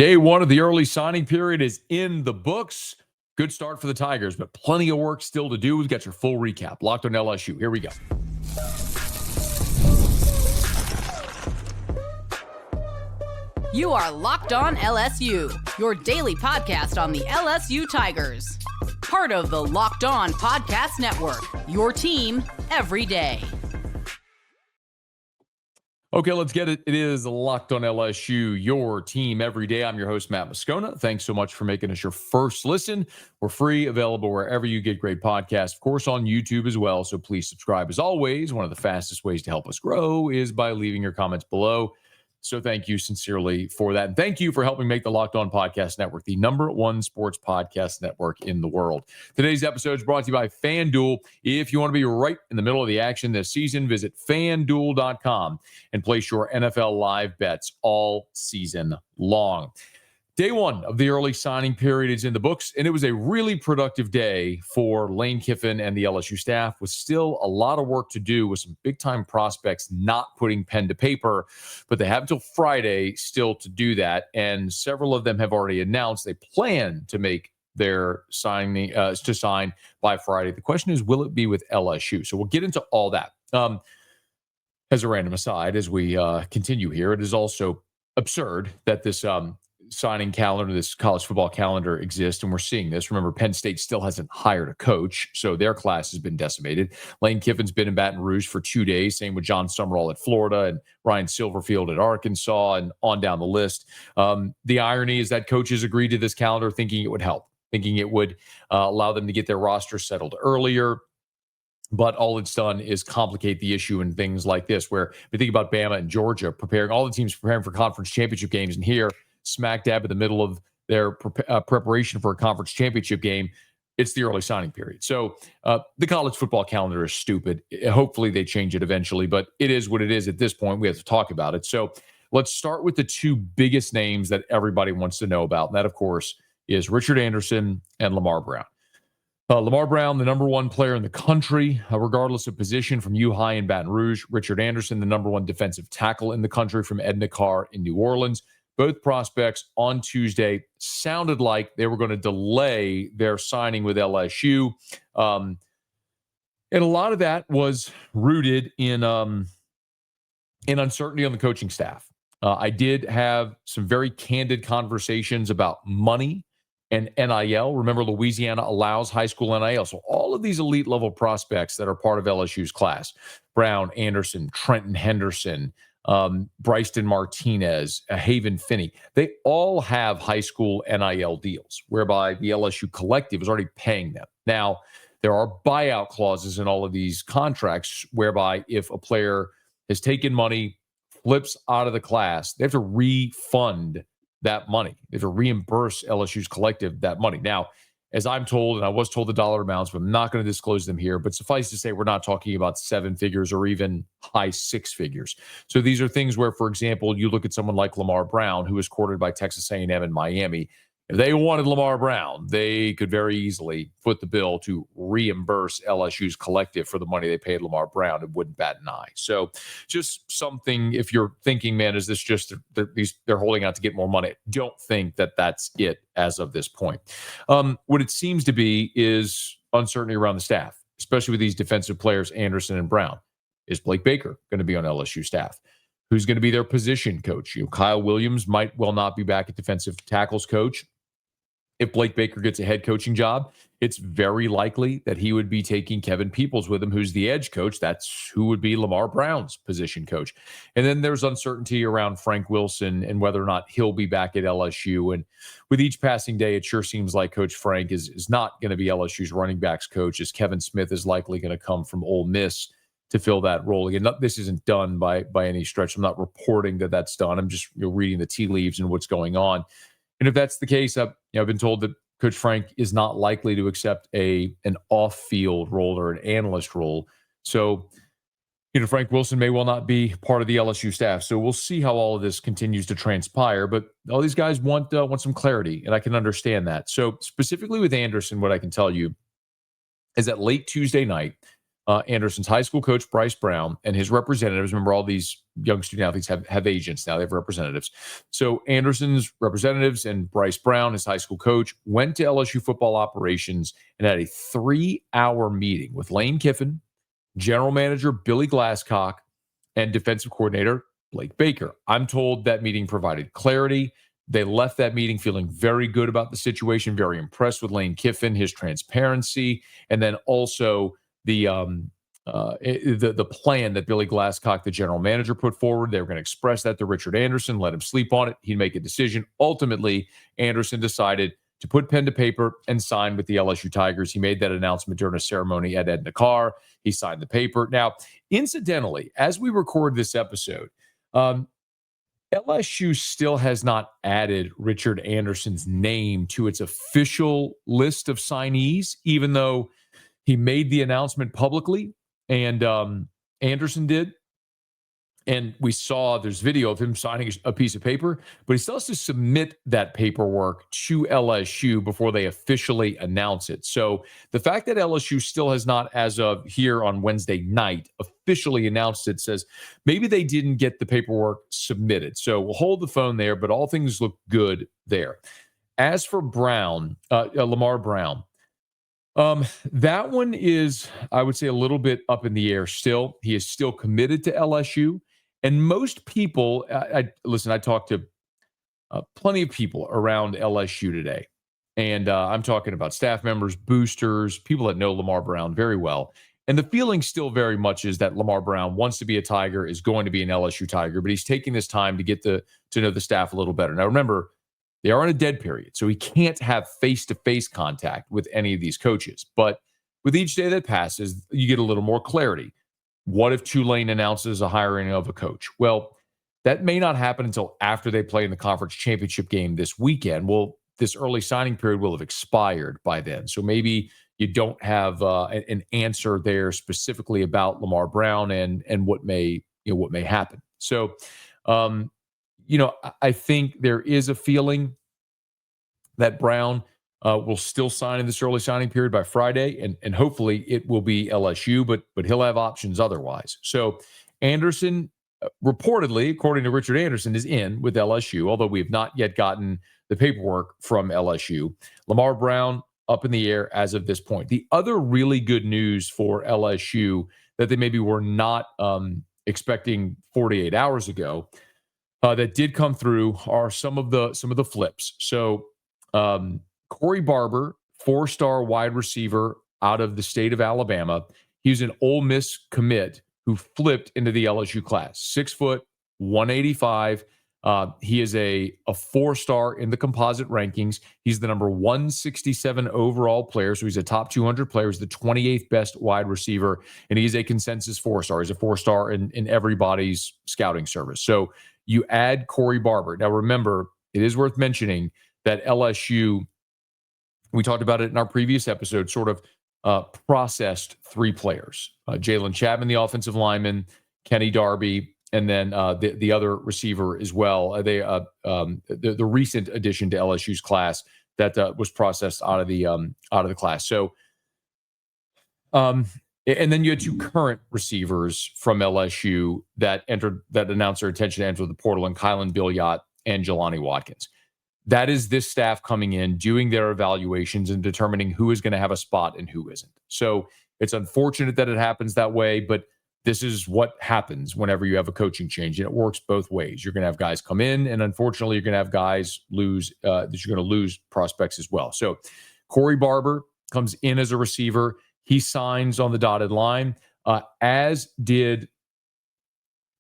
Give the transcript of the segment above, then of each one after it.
Day one of the early signing period is in the books. Good start for the Tigers, but plenty of work still to do. We've got your full recap. Locked on LSU. Here we go. You are Locked On LSU, your daily podcast on the LSU Tigers. Part of the Locked On Podcast Network, your team every day. Okay, let's get it. It is Locked On LSU, your team every day. I'm your host, Matt Moscona. Thanks so much for making us your first listen. We're free, available wherever you get great podcasts, of course, on YouTube as well. So please subscribe. As always, one of the fastest ways to help us grow is by leaving your comments below. So thank you sincerely for that. And thank you for helping make the Locked On Podcast Network the #1 sports podcast network in the world. Today's episode is brought to you by FanDuel. If you want to be right in the middle of the action this season, visit FanDuel.com and place your NFL live bets all season long. Day one of the early signing period is in the books, and it was a really productive day for Lane Kiffin and the LSU staff, with still a lot of work to do with some big-time prospects not putting pen to paper, but they have until Friday still to do that, and several of them have already announced they plan to make their signing to sign by Friday. The question is, will it be with LSU? So we'll get into all that. As a random aside, as we continue here, it is also absurd that this signing calendar, this college football calendar exists, and we're seeing this. Remember, Penn State still hasn't hired a coach, so their class has been decimated. Lane Kiffin's been in Baton Rouge for 2 days, same with John Summerall at Florida and Ryan Silverfield at Arkansas, and on down the list. The irony is that coaches agreed to this calendar thinking it would help, thinking it would allow them to get their roster settled earlier. But all it's done is complicate the issue in things like this, where we think about Bama and Georgia preparing, all the teams preparing for conference championship games, and here, smack dab in the middle of their preparation for a conference championship game, it's the early signing period. So the college football calendar is stupid. Hopefully they change it eventually, but it is what it is at this point. We have to talk about it. So let's start with the two biggest names that everybody wants to know about. And that, of course, is Richard Anderson and Lamar Brown. Lamar Brown, the #1 player in the country, regardless of position, from U-High in Baton Rouge. Richard Anderson, the #1 defensive tackle in the country from Edna Carr in New Orleans. Both prospects on Tuesday sounded like they were going to delay their signing with LSU. And a lot of that was rooted in uncertainty on the coaching staff. I did have some very candid conversations about money and NIL. Remember, Louisiana allows high school NIL. So all of these elite level prospects that are part of LSU's class, Brown, Anderson, Trenton Henderson, Bryson Martinez, Haven Finney, they all have high school NIL deals whereby the LSU collective is already paying them. Now, there are buyout clauses in all of these contracts whereby if a player has taken money, flips out of the class, they have to refund that money. They have to reimburse LSU's collective that money. Now, as I'm told, and I was told the dollar amounts, but I'm not going to disclose them here, but suffice to say, we're not talking about 7 figures or even high 6 figures. So these are things where, for example, you look at someone like Lamar Brown, who was courted by Texas A&M and Miami. If they wanted Lamar Brown, they could very easily foot the bill to reimburse LSU's collective for the money they paid Lamar Brown. It wouldn't bat an eye. So just something, if you're thinking, man, is this just they're holding out to get more money? Don't think that that's it as of this point. What it seems to be is uncertainty around the staff, especially with these defensive players, Anderson and Brown. Is Blake Baker going to be on LSU staff? Who's going to be their position coach? Kyle Williams might well not be back at defensive tackles coach. If Blake Baker gets a head coaching job, it's very likely that he would be taking Kevin Peoples with him, who's the edge coach. That's who would be Lamar Brown's position coach. And then there's uncertainty around Frank Wilson and whether or not he'll be back at LSU. And with each passing day, it sure seems like Coach Frank is not going to be LSU's running backs coach, as Kevin Smith is likely going to come from Ole Miss to fill that role. Again, this isn't done by any stretch. I'm not reporting that that's done. I'm just reading the tea leaves and what's going on. And if that's the case, I've been told that Coach Frank is not likely to accept an off-field role or an analyst role. So, Frank Wilson may well not be part of the LSU staff. So we'll see how all of this continues to transpire. But all these guys want some clarity, and I can understand that. So specifically with Anderson, what I can tell you is that late Tuesday night, Anderson's high school coach, Bryce Brown, and his representatives. Remember, all these young student athletes have agents now. They have representatives. So Anderson's representatives and Bryce Brown, his high school coach, went to LSU football operations and had a 3-hour meeting with Lane Kiffin, general manager Billy Glasscock, and defensive coordinator Blake Baker. I'm told that meeting provided clarity. They left that meeting feeling very good about the situation, very impressed with Lane Kiffin, his transparency, and then also the plan that Billy Glasscock, the general manager, put forward. They were going to express that to Richard Anderson, let him sleep on it. He'd make a decision. Ultimately, Anderson decided to put pen to paper and sign with the LSU Tigers. He made that announcement during a ceremony at Edna Carr. He signed the paper. Now, incidentally, as we record this episode, LSU still has not added Richard Anderson's name to its official list of signees, even though he made the announcement publicly, and Anderson did. And we saw there's video of him signing a piece of paper, but he still has to submit that paperwork to LSU before they officially announce it. So the fact that LSU still has not, as of here on Wednesday night, officially announced it says maybe they didn't get the paperwork submitted. So we'll hold the phone there, but all things look good there. As for Brown, Lamar Brown, that one is, I would say, a little bit up in the air still. He is still committed to LSU. And most people, I talked to plenty of people around LSU today. And I'm talking about staff members, boosters, people that know Lamar Brown very well. And the feeling still very much is that Lamar Brown wants to be a Tiger, is going to be an LSU Tiger, but he's taking this time to get to know the staff a little better. Now, remember, they are in a dead period, so he can't have face-to-face contact with any of these coaches. But with each day that passes, you get a little more clarity. What if Tulane announces a hiring of a coach? Well, that may not happen until after they play in the conference championship game this weekend. Well, this early signing period will have expired by then. So maybe you don't have an answer there specifically about Lamar Brown and what may happen. So, I think there is a feeling that Brown will still sign in this early signing period by Friday, and hopefully it will be LSU, but he'll have options otherwise. So Anderson, reportedly, according to Richard Anderson, is in with LSU, although we have not yet gotten the paperwork from LSU. Lamar Brown up in the air as of this point. The other really good news for LSU that they maybe were not expecting 48 hours ago that did come through are some of the flips. So Corey Barber, 4-star wide receiver out of the state of Alabama. He's an Ole Miss commit who flipped into the LSU class. 6 foot, 185. He is a 4-star in the composite rankings. He's the number 167 overall player. So he's a top 200 player. He's the 28th best wide receiver. And he's a consensus 4-star. He's a 4-star in everybody's scouting service. So you add Corey Barber. Now, remember, it is worth mentioning that LSU, we talked about it in our previous episode, sort of processed 3 players. Jalen Chapman, the offensive lineman, Kenny Darby, and then the other receiver as well. The recent addition to LSU's class that was processed out of the class. So, and then you had 2 current receivers from LSU that announced their intention to enter the portal, and Kylan Billiot and Jelani Watkins. That is this staff coming in, doing their evaluations and determining who is going to have a spot and who isn't. So it's unfortunate that it happens that way, but this is what happens whenever you have a coaching change, and it works both ways. You're going to have guys come in, and unfortunately, you're going to have guys lose. That you're going to lose prospects as well. So Corey Barber comes in as a receiver. He signs on the dotted line, as did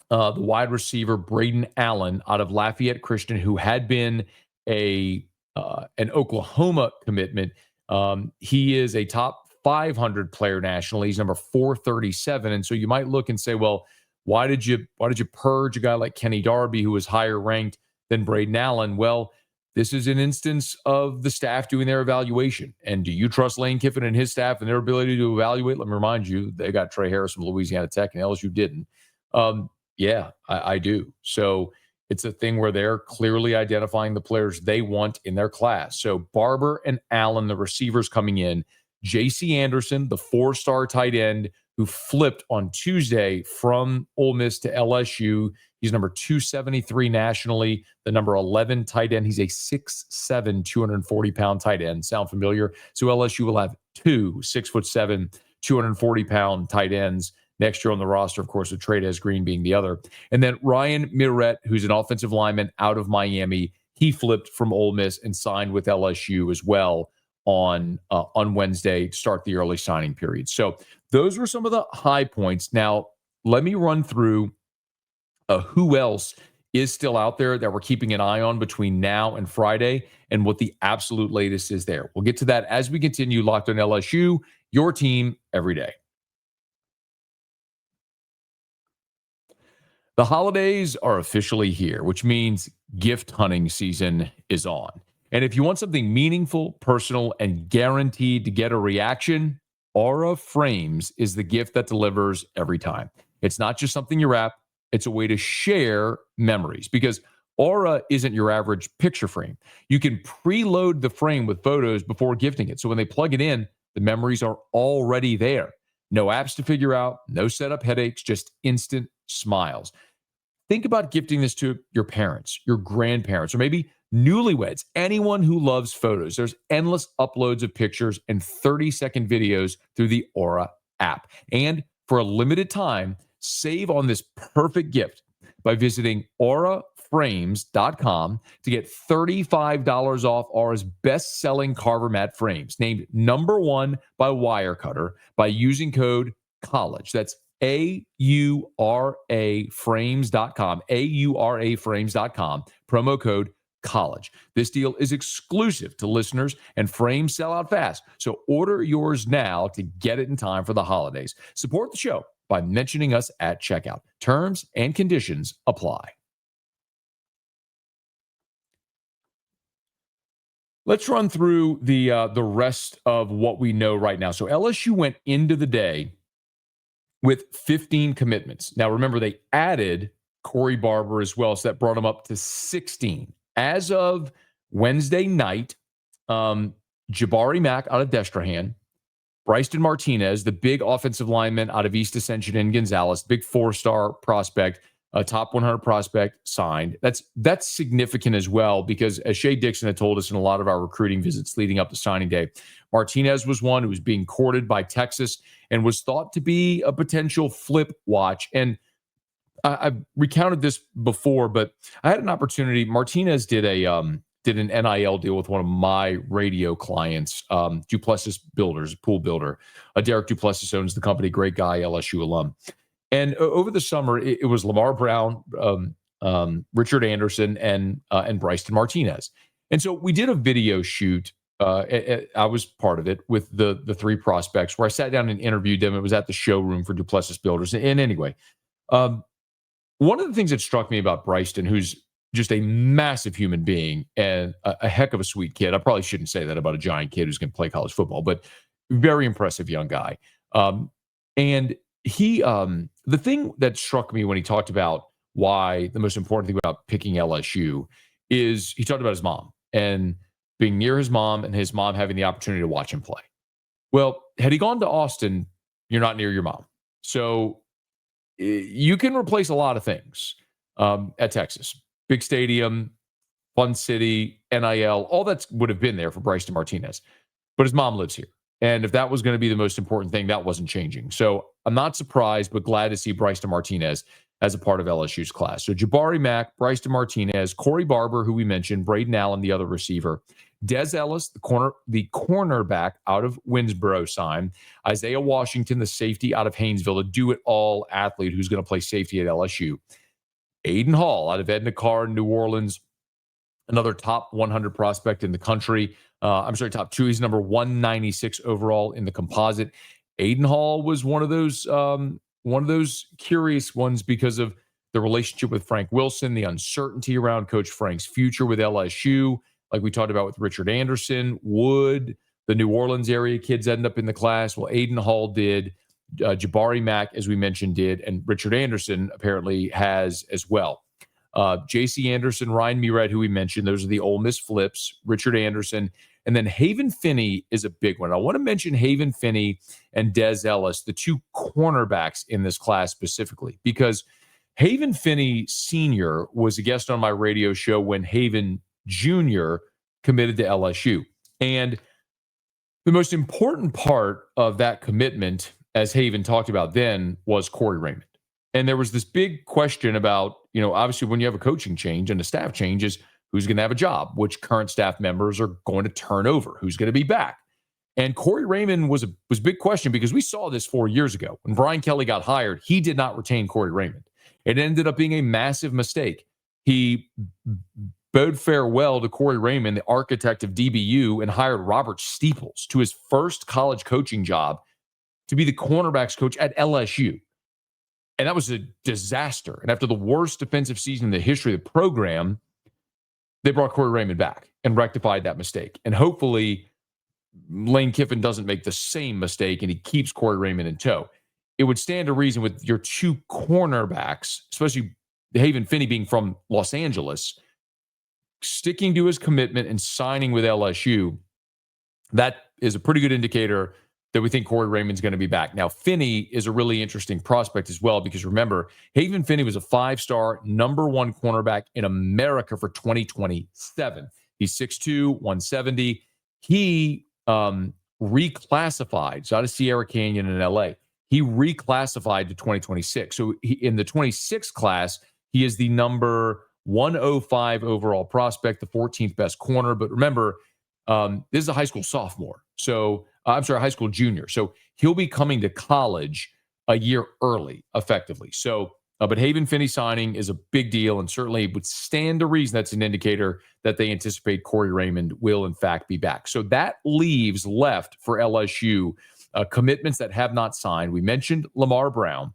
the wide receiver Braden Allen out of Lafayette Christian, who had been an Oklahoma commitment. He is a top 500 player nationally. He's number 437. And so you might look and say, well, why did you purge a guy like Kenny Darby, who was higher ranked than Braden Allen? Well, this is an instance of the staff doing their evaluation. And do you trust Lane Kiffin and his staff and their ability to evaluate? Let me remind you, they got Trey Harris from Louisiana Tech, and LSU didn't. Yeah, I do. So it's a thing where they're clearly identifying the players they want in their class. So Barber and Allen, the receivers coming in, J.C. Anderson, the 4-star tight end, who flipped on Tuesday from Ole Miss to LSU. He's number 273 nationally, the number 11 tight end. He's a 6'7", 240-pound tight end. Sound familiar? So LSU will have two 6'7", 240-pound tight ends next year on the roster, of course, with Trey'Dez Green being the other. And then Ryan Mirette, who's an offensive lineman out of Miami, he flipped from Ole Miss and signed with LSU as well on Wednesday to start the early signing period. So those were some of the high points. Now, let me run through who else is still out there that we're keeping an eye on between now and Friday and what the absolute latest is there. We'll get to that as we continue. Locked on LSU, your team every day. The holidays are officially here, which means gift hunting season is on. And if you want something meaningful, personal, and guaranteed to get a reaction, Aura Frames is the gift that delivers every time. It's not just something you wrap, it's a way to share memories, because Aura isn't your average picture frame. You can preload the frame with photos before gifting it. So when they plug it in, the memories are already there. No apps to figure out, no setup headaches, just instant smiles. Think about gifting this to your parents, your grandparents, or maybe newlyweds, anyone who loves photos. There's endless uploads of pictures and 30-second videos through the Aura app. And for a limited time, save on this perfect gift by visiting auraframes.com to get $35 off Aura's best-selling Carver mat frames, named #1 by Wirecutter, by using code COLLEGE. That's AURAFrames.com, AURAFrames.com, promo code COLLEGE. This deal is exclusive to listeners, and frames sell out fast. So order yours now to get it in time for the holidays. Support the show by mentioning us at checkout. Terms and conditions apply. Let's run through the rest of what we know right now. So LSU went into the day with 15 commitments. Now, remember, they added Corey Barber as well, so that brought them up to 16. As of Wednesday night, Jabari Mack out of Destrehan, Bryson Martinez, the big offensive lineman out of East Ascension in Gonzales, big 4-star prospect, a top 100 prospect, signed. That's significant as well, because as Shea Dixon had told us in a lot of our recruiting visits leading up to signing day, Martinez was one who was being courted by Texas and was thought to be a potential flip watch. And I've recounted this before, but I had an opportunity. Martinez did an NIL deal with one of my radio clients, Duplessis Builders, pool builder. Derek Duplessis owns the company, great guy, LSU alum. And over the summer, it was Lamar Brown, Richard Anderson, and Bryson Martinez. And so we did a video shoot. I was part of it with the three prospects, where I sat down and interviewed them. It was at the showroom for Duplessis Builders. And anyway, one of the things that struck me about Bryson, who's just a massive human being and a heck of a sweet kid. I probably shouldn't say that about a giant kid who's going to play college football, but very impressive young guy. And he, the thing that struck me when he talked about why the most important thing about picking LSU is he talked about his mom and being near his mom and his mom having the opportunity to watch him play. Well, had he gone to Austin, you're not near your mom. So you can replace a lot of things at Texas. Big stadium, fun city, NIL, all that would have been there for Bryson Martinez. But his mom lives here. And if that was going to be the most important thing, that wasn't changing. So I'm not surprised, but glad to see Bryson Martinez as a part of LSU's class. So Jabari Mack, Bryson Martinez, Corey Barber, who we mentioned, Braden Allen, the other receiver, Des Ellis, the cornerback out of Winsboro, signed, Isaiah Washington, the safety out of Haynesville, a do-it-all athlete who's going to play safety at LSU. Aiden Hall out of Edna Carr, New Orleans, another top 100 prospect in the country. Top 2. He's number 196 overall in the composite. Aiden Hall was one of those curious ones because of the relationship with Frank Wilson, the uncertainty around Coach Frank's future with LSU, like we talked about with Richard Anderson. Would the New Orleans area kids end up in the class? Well, Aiden Hall did. Jabari Mack, as we mentioned, did, and Richard Anderson apparently has as well. J.C. Anderson, Ryan Mirette, who we mentioned, those are the Ole Miss flips. Richard Anderson, And then Haven Finney is a big one. I want to mention Haven Finney and Des Ellis, the two cornerbacks in this class specifically, because Haven Finney Sr. was a guest on my radio show when Haven Jr. committed to LSU. And the most important part of that commitment, as Haven talked about then, was Corey Raymond. And there was this big question about, obviously when you have a coaching change and a staff change is who's going to have a job, which current staff members are going to turn over, who's going to be back. And Corey Raymond was a big question because we saw this 4 years ago. When Brian Kelly got hired, he did not retain Corey Raymond. It ended up being a massive mistake. He bade farewell to Corey Raymond, the architect of DBU, and hired Robert Steeples to his first college coaching job to be the cornerbacks coach at LSU. And that was a disaster. And after the worst defensive season in the history of the program, they brought Corey Raymond back and rectified that mistake. And hopefully Lane Kiffin doesn't make the same mistake and he keeps Corey Raymond in tow. It would stand to reason with your two cornerbacks, especially Haven Finney being from Los Angeles, sticking to his commitment and signing with LSU. That is a pretty good indicator that we think Corey Raymond's going to be back. Now, Finney is a really interesting prospect as well, because remember, Haven Finney was a 5-star number 1 cornerback in America for 2027. He's 6'2", 170. He reclassified, so out of Sierra Canyon in LA. He reclassified to 2026. So in the 26 class, he is the number 105 overall prospect, the 14th best corner. But remember, this is a high school sophomore. So high school junior. So he'll be coming to college a year early, effectively. So, but Haven Finney signing is a big deal and certainly would stand to reason that's an indicator that they anticipate Corey Raymond will, in fact, be back. So that leaves left for LSU commitments that have not signed. We mentioned Lamar Brown.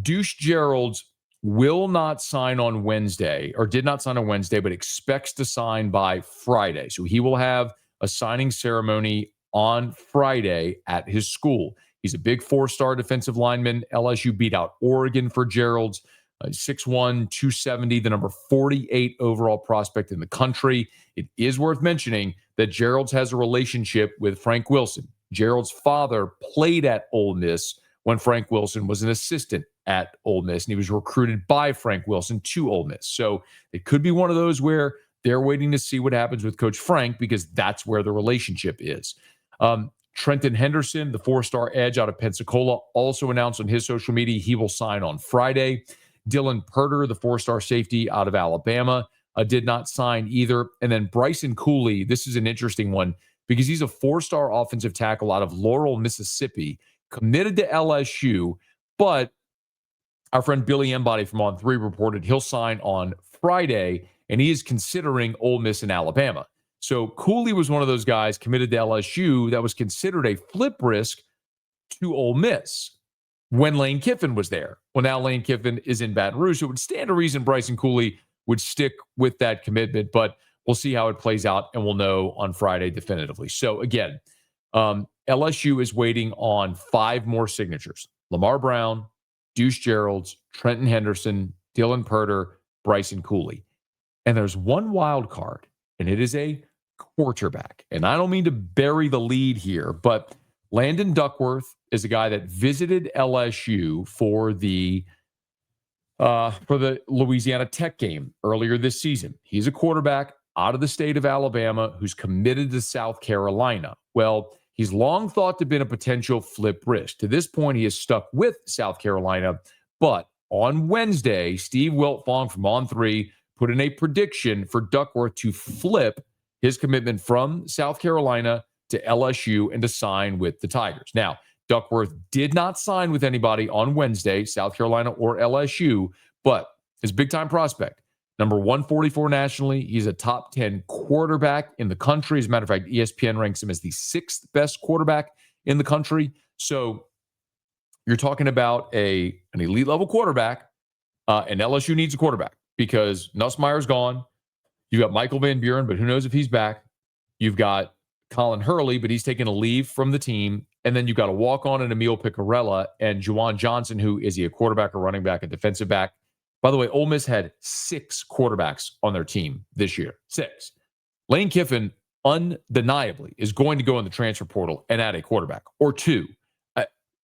Deuce Gerald's will not sign on Wednesday, or did not sign on Wednesday, but expects to sign by Friday. So he will have a signing ceremony on Friday at his school. He's a big 4-star defensive lineman. LSU beat out Oregon for Gerald's. 6'1", 270, the number 48 overall prospect in the country. It is worth mentioning that Gerald's has a relationship with Frank Wilson. Gerald's father played at Ole Miss when Frank Wilson was an assistant at Ole Miss, and he was recruited by Frank Wilson to Ole Miss. So it could be one of those where they're waiting to see what happens with Coach Frank, because that's where the relationship is. Trenton Henderson, the 4-star edge out of Pensacola, also announced on his social media he will sign on Friday. Dylan Purter, the 4-star safety out of Alabama, did not sign either. And then Bryson Cooley, this is an interesting one because he's a 4-star offensive tackle out of Laurel, Mississippi, committed to LSU, but our friend Billy Embody from On 3 reported he'll sign on Friday, and he is considering Ole Miss and Alabama. So Cooley was one of those guys committed to LSU that was considered a flip risk to Ole Miss when Lane Kiffin was there. Well, now Lane Kiffin is in Baton Rouge. So it would stand to reason Bryson Cooley would stick with that commitment, but we'll see how it plays out, and we'll know on Friday definitively. So again, LSU is waiting on 5 more signatures. Lamar Brown, Deuce Gerald's, Trenton Henderson, Dylan Purter, Bryson Cooley. And there's one wild card, and it is a quarterback. And I don't mean to bury the lead here, but Landon Duckworth is a guy that visited LSU for the Louisiana Tech game earlier this season. He's a quarterback out of the state of Alabama who's committed to South Carolina. Well, he's long thought to have been a potential flip risk. To this point, he has stuck with South Carolina. But on Wednesday, Steve Wiltfong from On 3 put in a prediction for Duckworth to flip his commitment from South Carolina to LSU and to sign with the Tigers. Now, Duckworth did not sign with anybody on Wednesday, South Carolina or LSU, but his big-time prospect, number 144 nationally. He's a top 10 quarterback in the country. As a matter of fact, ESPN ranks him as the 6th best quarterback in the country. So you're talking about an elite-level quarterback, and LSU needs a quarterback because Nussmeier's gone. You've got Michael Van Buren, but who knows if he's back. You've got Colin Hurley, but he's taken a leave from the team. And then you've got a walk-on and Emil Picarella and Juwan Johnson, who is he a quarterback, a running back, a defensive back? By the way, Ole Miss had 6 quarterbacks on their team this year. 6. Lane Kiffin undeniably is going to go in the transfer portal and add a quarterback or two.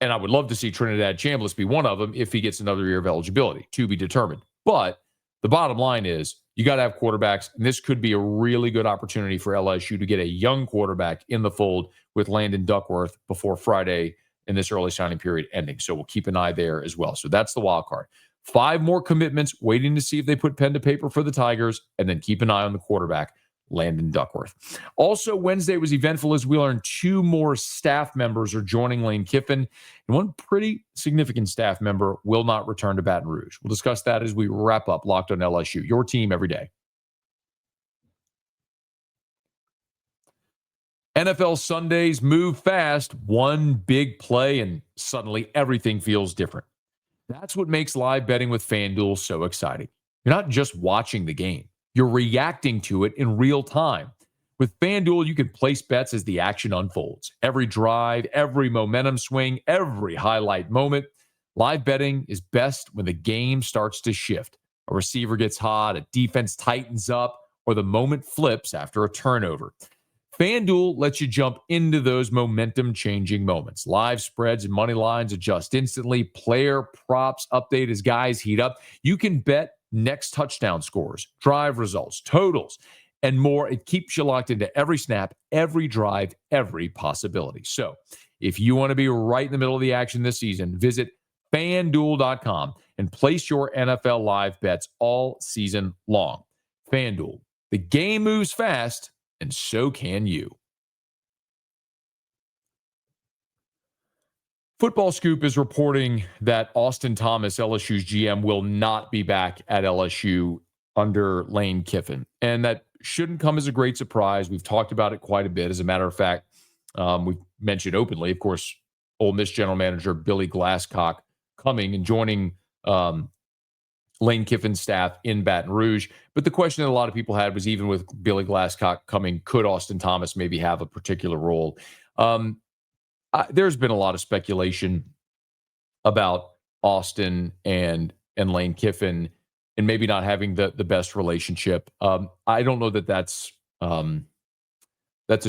And I would love to see Trinidad Chambliss be one of them if he gets another year of eligibility, to be determined. But the bottom line is you got to have quarterbacks, and this could be a really good opportunity for LSU to get a young quarterback in the fold with Landon Duckworth before Friday in this early signing period ending. So we'll keep an eye there as well. So that's the wild card. 5 more commitments waiting to see if they put pen to paper for the Tigers, and then keep an eye on the quarterback, Landon Duckworth. Also, Wednesday was eventful as we learned 2 more staff members are joining Lane Kiffin, and one pretty significant staff member will not return to Baton Rouge. We'll discuss that as we wrap up Locked on LSU, your team every day. NFL Sundays move fast. One big play, and suddenly everything feels different. That's what makes live betting with FanDuel so exciting. You're not just watching the game. You're reacting to it in real time. With FanDuel, you can place bets as the action unfolds. Every drive, every momentum swing, every highlight moment. Live betting is best when the game starts to shift. A receiver gets hot, a defense tightens up, or the moment flips after a turnover. FanDuel lets you jump into those momentum-changing moments. Live spreads and money lines adjust instantly. Player props update as guys heat up. You can bet next touchdown scores, drive results, totals, and more. It keeps you locked into every snap, every drive, every possibility. So if you want to be right in the middle of the action this season, visit FanDuel.com and place your NFL live bets all season long. FanDuel, the game moves fast, and so can you. Football Scoop is reporting that Austin Thomas, LSU's GM, will not be back at LSU under Lane Kiffin. And that shouldn't come as a great surprise. We've talked about it quite a bit. As a matter of fact, we've mentioned openly, of course, Ole Miss general manager Billy Glasscock coming and joining Lane Kiffin's staff in Baton Rouge. But the question that a lot of people had was, even with Billy Glasscock coming, could Austin Thomas maybe have a particular role? There's been a lot of speculation about Austin and Lane Kiffin and maybe not having the best relationship. I don't know that that's a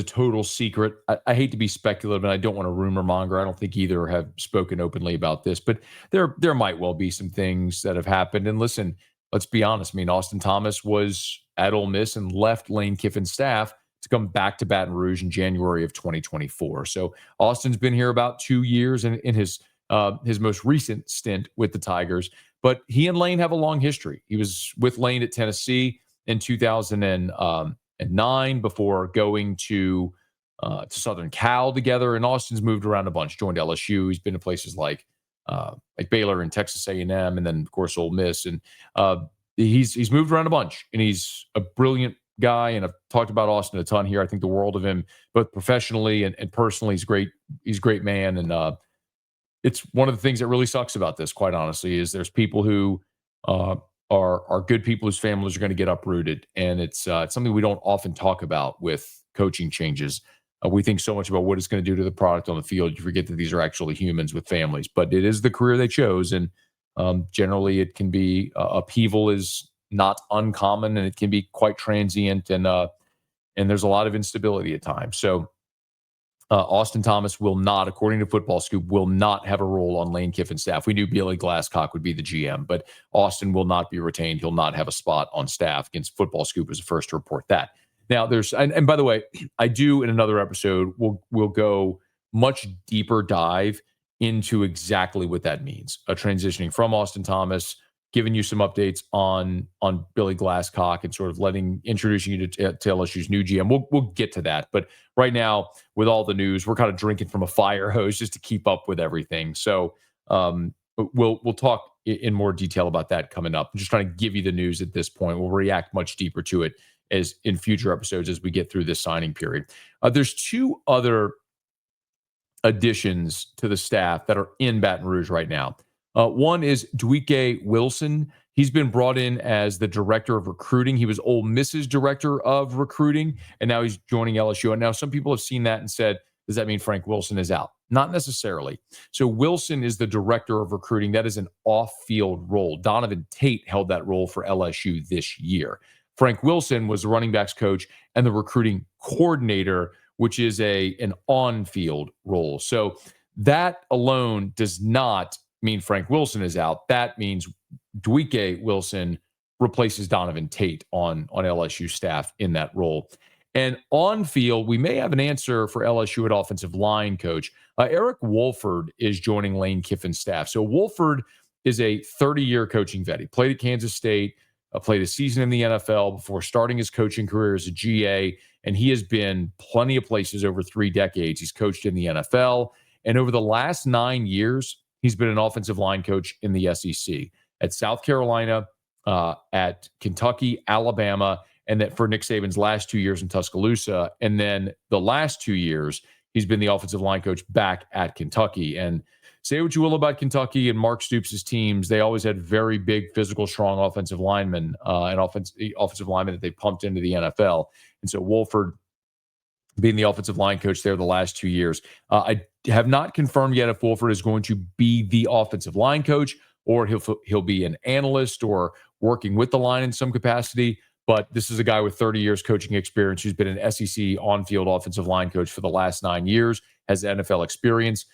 total secret. I hate to be speculative, and I don't want to rumor monger. I don't think either have spoken openly about this, but there might well be some things that have happened. And listen, let's be honest. I mean, Austin Thomas was at Ole Miss and left Lane Kiffin's staff to come back to Baton Rouge in January of 2024. So Austin's been here about 2 years in his most recent stint with the Tigers. But he and Lane have a long history. He was with Lane at Tennessee in 2009 before going to Southern Cal together. And Austin's moved around a bunch, joined LSU. He's been to places like Baylor and Texas A&M, and then of course Ole Miss. And he's moved around a bunch, and he's a brilliant guy. And I've talked about Austin a ton here. I think the world of him, both professionally and personally. He's great. He's a great man. And it's one of the things that really sucks about this, quite honestly, is there's people who are good people whose families are going to get uprooted. And it's something we don't often talk about with coaching changes. We think so much about what it's going to do to the product on the field. You forget that these are actually humans with families, but it is the career they chose. And generally it can be upheaval is not uncommon, and it can be quite transient. And there's a lot of instability at times. So Austin Thomas will not, according to Football Scoop, will not have a role on Lane Kiffin's staff. We knew Billy Glasscock would be the GM, but Austin will not be retained. He'll not have a spot on staff. Against Football Scoop was the first to report that. Now there's, and by the way, I do in another episode, we'll go much deeper dive into exactly what that means. Transitioning from Austin Thomas, giving you some updates on Billy Glasscock, and sort of introducing you to LSU's new GM. We'll get to that. But right now, with all the news, we're kind of drinking from a fire hose just to keep up with everything. So we'll talk in more detail about that coming up. I'm just trying to give you the news at this point. We'll react much deeper to it as in future episodes as we get through this signing period. There's 2 other additions to the staff that are in Baton Rouge right now. One is Dwike Wilson. He's been brought in as the director of recruiting. He was Ole Miss's director of recruiting, and now he's joining LSU. And now some people have seen that and said, does that mean Frank Wilson is out? Not necessarily. So Wilson is the director of recruiting. That is an off-field role. Donovan Tate held that role for LSU this year. Frank Wilson was the running backs coach and the recruiting coordinator, which is an on-field role. So that alone does not mean Frank Wilson is out. That means Dwight Wilson replaces Donovan Tate on LSU staff in that role. And on field, we may have an answer for LSU at offensive line coach. Eric Wolford is joining Lane Kiffin's staff. So Wolford is a 30-year coaching vet. He played at Kansas State, played a season in the NFL before starting his coaching career as a GA, and he has been plenty of places over 3 decades. He's coached in the NFL, and over the last 9 years, he's been an offensive line coach in the SEC at South Carolina, at Kentucky, Alabama, and that for Nick Saban's last 2 years in Tuscaloosa. And then the last 2 years, he's been the offensive line coach back at Kentucky. And say what you will about Kentucky and Mark Stoops' teams, they always had very big, physical, strong offensive linemen and offensive linemen that they pumped into the NFL. And so Wolford being the offensive line coach there the last 2 years. I have not confirmed yet if Wolford is going to be the offensive line coach or he'll be an analyst or working with the line in some capacity. But this is a guy with 30 years coaching experience who's been an SEC on-field offensive line coach for the last 9 years, has NFL experience.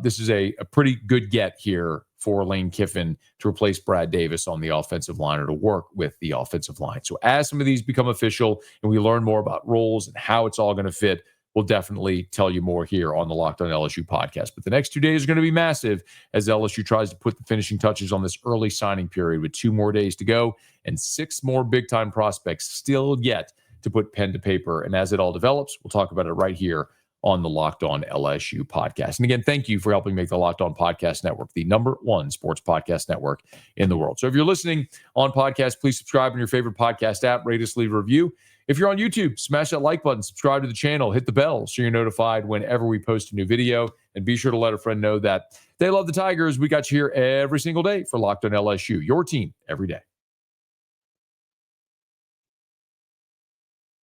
This is a pretty good get here for Lane Kiffin to replace Brad Davis on the offensive line or to work with the offensive line. So as some of these become official and we learn more about roles and how it's all going to fit, we'll definitely tell you more here on the Locked On LSU podcast. But the next 2 days are going to be massive as LSU tries to put the finishing touches on this early signing period with 2 more days to go and 6 more big-time prospects still yet to put pen to paper. And as it all develops, we'll talk about it right here on the Locked On LSU podcast. And again, thank you for helping make the Locked On Podcast Network the #1 sports podcast network in the world. So if you're listening on podcast, please subscribe on your favorite podcast app, rate us, leave a review. If you're on YouTube, smash that like button, subscribe to the channel, hit the bell so you're notified whenever we post a new video, and be sure to let a friend know that they love the Tigers. We got you here every single day for Locked On LSU, your team every day.